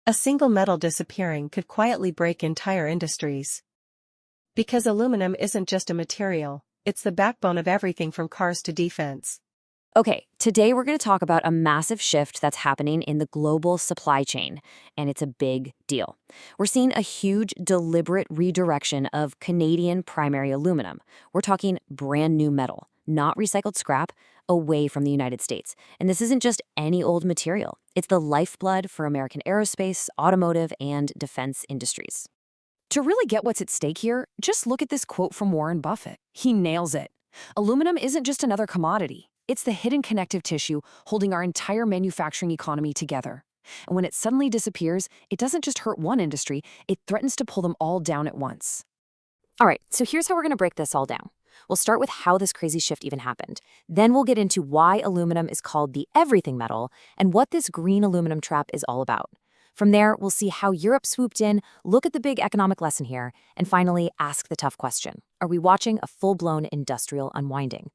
A single metal disappearing could quietly break entire industries. Because aluminum isn't just a material, it's the backbone of everything from cars to defense. Okay, today we're going to talk about a massive shift that's happening in the global supply chain, and it's a big deal. We're seeing a huge, deliberate redirection of Canadian primary aluminum. We're talking brand new metal, not recycled scrap, away from the United States. And this isn't just any old material. It's the lifeblood for American aerospace, automotive, and defense industries. To really get what's at stake here, just look at this quote from Warren Buffett. He nails it. Aluminum isn't just another commodity. It's the hidden connective tissue holding our entire manufacturing economy together. And when it suddenly disappears, it doesn't just hurt one industry, it threatens to pull them all down at once. All right, so here's how we're going to break this all down. We'll start with how this crazy shift even happened. Then we'll get into why aluminum is called the everything metal and what this green aluminum trap is all about. From there, we'll see how Europe swooped in, look at the big economic lesson here, and finally ask the tough question. Are we watching a full-blown industrial unwinding?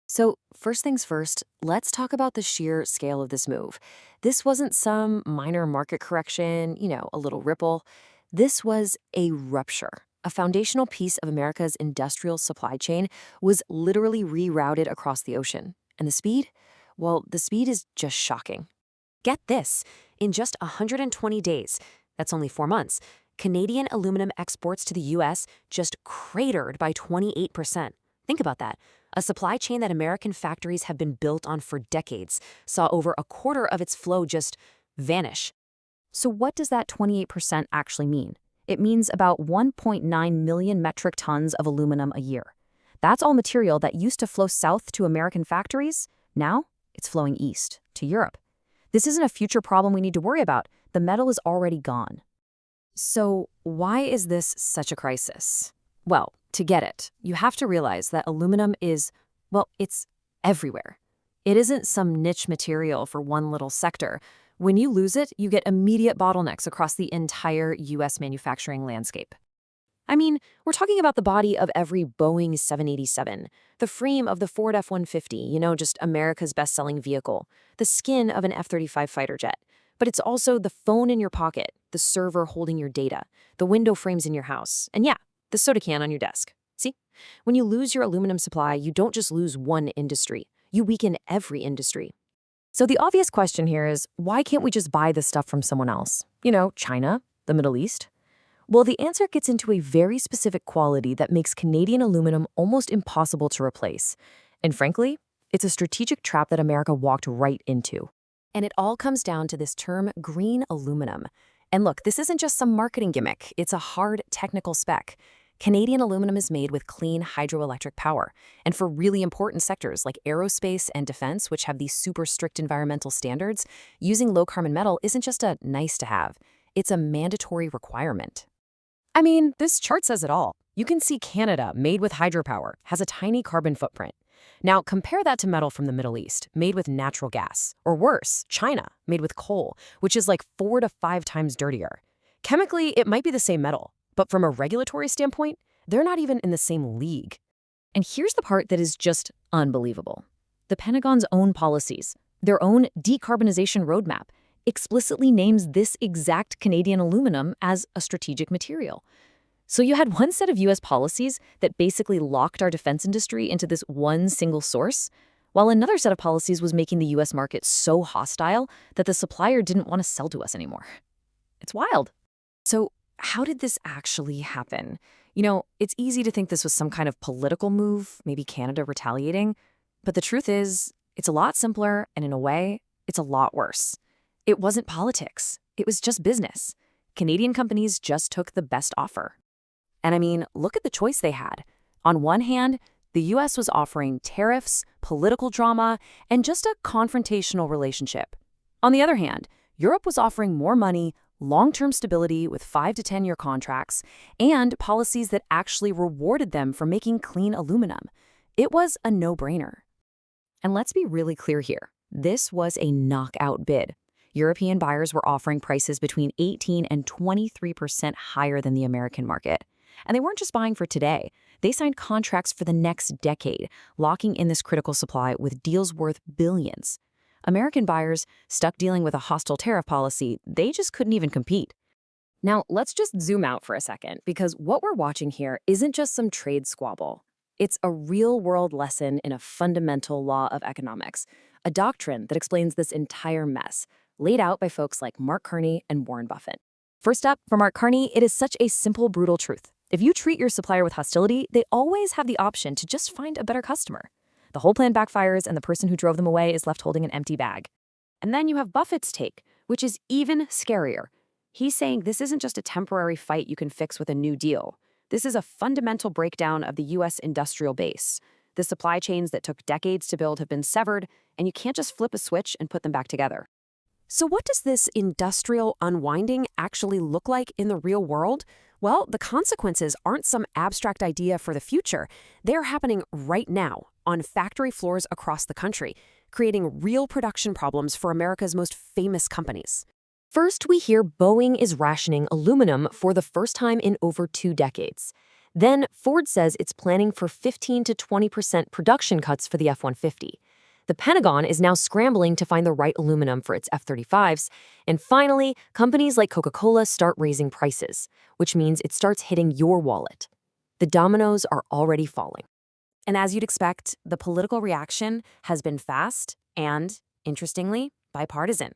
So first things first, let's talk about the sheer scale of this move. This wasn't some minor market correction, a little ripple. This was a rupture. A foundational piece of America's industrial supply chain was literally rerouted across the ocean. And the speed? Well, the speed is just shocking. Get this, in just 120 days, that's only 4 months, Canadian aluminum exports to the U.S. just cratered by 28%. Think about that. A supply chain that American factories have been built on for decades saw over a quarter of its flow just vanish. So what does that 28% actually mean? It means about 1.9 million metric tons of aluminum a year. That's all material that used to flow south to American factories. Now, it's flowing east to Europe. This isn't a future problem we need to worry about. The metal is already gone. So why is this such a crisis? Well, to get it, you have to realize that aluminum is, it's everywhere. It isn't some niche material for one little sector. When you lose it, you get immediate bottlenecks across the entire U.S. manufacturing landscape. I mean, we're talking about the body of every Boeing 787, the frame of the Ford F-150, just America's best-selling vehicle, the skin of an F-35 fighter jet. But it's also the phone in your pocket, the server holding your data, the window frames in your house, and the soda can on your desk. See? When you lose your aluminum supply, you don't just lose one industry. You weaken every industry. So the obvious question here is, why can't we just buy this stuff from someone else? China, the Middle East? Well, the answer gets into a very specific quality that makes Canadian aluminum almost impossible to replace. And frankly, it's a strategic trap that America walked right into. And it all comes down to this term green aluminum. And look, this isn't just some marketing gimmick. It's a hard technical spec. Canadian aluminum is made with clean hydroelectric power. And for really important sectors like aerospace and defense, which have these super strict environmental standards, using low-carbon metal isn't just a nice-to-have. It's a mandatory requirement. I mean, this chart says it all. You can see Canada, made with hydropower, has a tiny carbon footprint. Now, compare that to metal from the Middle East, made with natural gas. Or worse, China, made with coal, which is like 4 to 5 times dirtier. Chemically, it might be the same metal, but from a regulatory standpoint, they're not even in the same league. And here's the part that is just unbelievable. The Pentagon's own policies, their own decarbonization roadmap, explicitly names this exact Canadian aluminum as a strategic material. So you had one set of U.S. policies that basically locked our defense industry into this one single source, while another set of policies was making the U.S. market so hostile that the supplier didn't want to sell to us anymore. It's wild. So how did this actually happen? It's easy to think this was some kind of political move, maybe Canada retaliating, but the truth is, it's a lot simpler, and in a way, it's a lot worse. It wasn't politics. It was just business. Canadian companies just took the best offer. And I mean, look at the choice they had. On one hand, the U.S. was offering tariffs, political drama, and just a confrontational relationship. On the other hand, Europe was offering more money, long-term stability with 5 to 10-year contracts, and policies that actually rewarded them for making clean aluminum. It was a no-brainer. And let's be really clear here. This was a knockout bid. European buyers were offering prices between 18 and 23% higher than the American market. And they weren't just buying for today. They signed contracts for the next decade, locking in this critical supply with deals worth billions. American buyers, stuck dealing with a hostile tariff policy, they just couldn't even compete. Now, let's just zoom out for a second, because what we're watching here isn't just some trade squabble. It's a real-world lesson in a fundamental law of economics, a doctrine that explains this entire mess, laid out by folks like Mark Carney and Warren Buffett. First up, for Mark Carney, it is such a simple, brutal truth. If you treat your supplier with hostility, they always have the option to just find a better customer. The whole plan backfires, and the person who drove them away is left holding an empty bag. And then you have Buffett's take, which is even scarier. He's saying this isn't just a temporary fight you can fix with a new deal. This is a fundamental breakdown of the U.S. industrial base. The supply chains that took decades to build have been severed, and you can't just flip a switch and put them back together. So what does this industrial unwinding actually look like in the real world? Well, the consequences aren't some abstract idea for the future. They're happening right now on factory floors across the country, creating real production problems for America's most famous companies. First, we hear Boeing is rationing aluminum for the first time in over 2 decades. Then, Ford says it's planning for 15 to 20% production cuts for the F-150. The Pentagon is now scrambling to find the right aluminum for its F-35s. And finally, companies like Coca-Cola start raising prices, which means it starts hitting your wallet. The dominoes are already falling. And as you'd expect, the political reaction has been fast and, interestingly, bipartisan.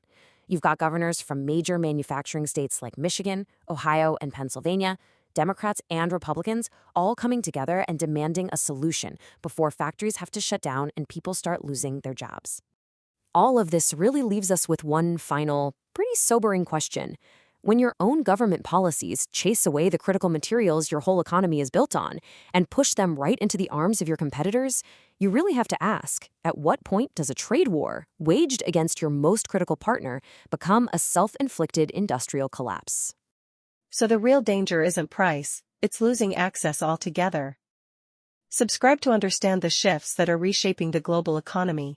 You've got governors from major manufacturing states like Michigan, Ohio, and Pennsylvania, Democrats and Republicans, all coming together and demanding a solution before factories have to shut down and people start losing their jobs. All of this really leaves us with one final, pretty sobering question. When your own government policies chase away the critical materials your whole economy is built on and push them right into the arms of your competitors, you really have to ask, at what point does a trade war waged against your most critical partner become a self-inflicted industrial collapse? So the real danger isn't price, it's losing access altogether. Subscribe to understand the shifts that are reshaping the global economy.